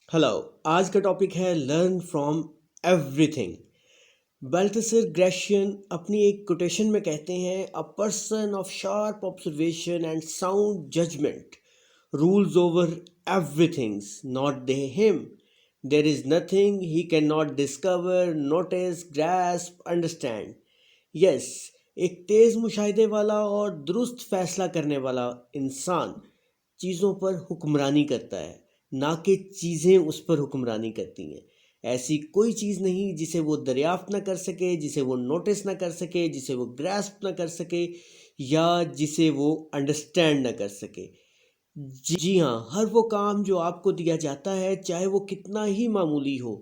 Hello. आज का topic है learn from everything. Balthasar Gracian अपनी एक कोटेशन में कहते हैं, a person of sharp observation and sound judgment rules over everythings, not they him. There is nothing he can not discover, notice, grasp, understand. Yes, एक तेज मुशाहिदे वाला और दुरुस्त फैसला करने वाला इंसान चीज़ों पर हुक्मरानी करता है, ना कि चीज़ें उस पर हुक्मरानी करती हैं। ऐसी कोई चीज़ नहीं जिसे वो दरियाफ्त ना कर सके, जिसे वो नोटिस ना कर सके, जिसे वो ग्रैस्प ना कर सके, या जिसे वो अंडरस्टैंड ना कर सके। जी हाँ, हर वो काम जो आपको दिया जाता है, चाहे वो कितना ही मामूली हो,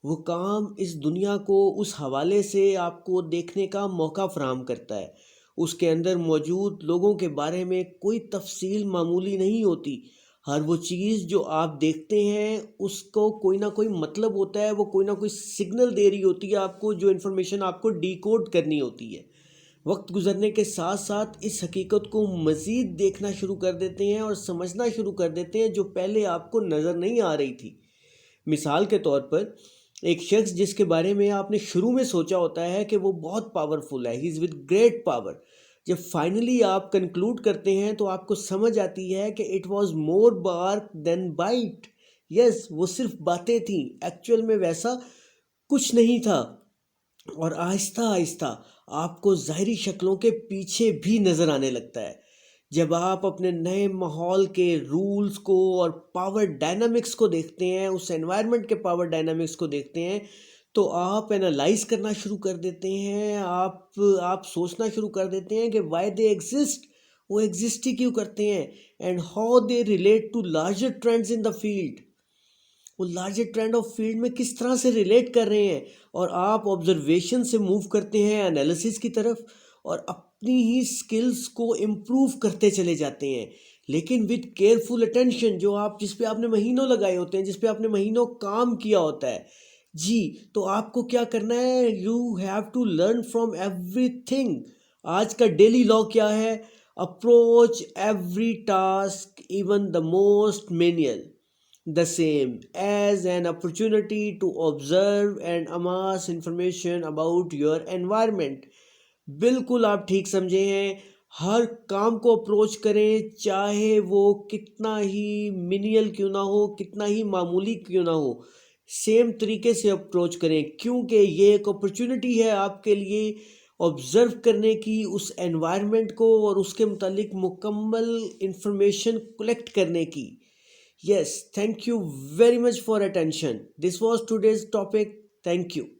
वो काम इस दुनिया को उस हवाले से आपको देखने का मौका फराहम करता है। उसके अंदर मौजूद लोगों के बारे में कोई तफसील मामूली नहीं होती। हर वो चीज़ जो आप देखते हैं उसको कोई ना कोई मतलब होता है, वो कोई ना कोई सिग्नल दे रही होती है आपको, जो इन्फॉर्मेशन आपको डिकोड करनी होती है। वक्त गुजरने के साथ साथ इस हकीकत को मज़ीद देखना शुरू कर देते हैं और समझना शुरू कर देते हैं जो pहले आपको नज़र नहीं आ रही थी। मिसाल के तौर पर, एक शख्स जिसके बारे में आपने शुरू में सोचा होता है कि वो बहुत पावरफुल है, he is with great power, जब फाइनली आप कंक्लूड करते हैं तो आपको समझ आती है कि it was more bark than bite. Yes, वो सिर्फ बातें थीं, एक्चुअल में वैसा कुछ नहीं था। और आहिस्ता आहिस्ता आपको ज़ाहरी शक्लों के पीछे भी नज़र आने लगता है। जब आप अपने नए माहौल के रूल्स को और पावर डायनामिक्स को देखते हैं, उस एनवायरनमेंट के पावर डायनामिक्स को देखते हैं, तो आप एनालाइज करना शुरू कर देते हैं। आप सोचना शुरू कर देते हैं कि वाई दे एग्जिस्ट, वो एग्जिस्ट ही क्यों करते हैं, and how they relate to larger trends in the field, वो लार्जर ट्रेंड ऑफ फील्ड में किस तरह से रिलेट कर रहे हैं। और आप ऑब्जर्वेशन से मूव करते हैं एनालिसिस की तरफ, और अपनी ही स्किल्स को इम्प्रूव करते चले जाते हैं, लेकिन विद केयरफुल अटेंशन, जो आप जिस पे आपने महीनों लगाए होते हैं, जिस पे आपने महीनों काम किया होता है। जी, तो आपको क्या करना है, you have to learn from everything. आज का डेली लॉ क्या है, approach every task, even the most menial, the same as an opportunity to observe and amass information about your environment। बिल्कुल आप ठीक समझे हैं। हर काम को अप्रोच करें, चाहे वो कितना ही मिनियल क्यों ना हो, कितना ही मामूली क्यों ना हो, सेम तरीके से अप्रोच करें, क्योंकि ये एक अपॉर्चुनिटी है आपके लिए ऑब्ज़र्व करने की, उस एनवायरनमेंट को और उसके मुतालिक मुकम्मल इंफॉर्मेशन कलेक्ट करने की। Yes, thank you very much for attention. This was today's topic. Thank you.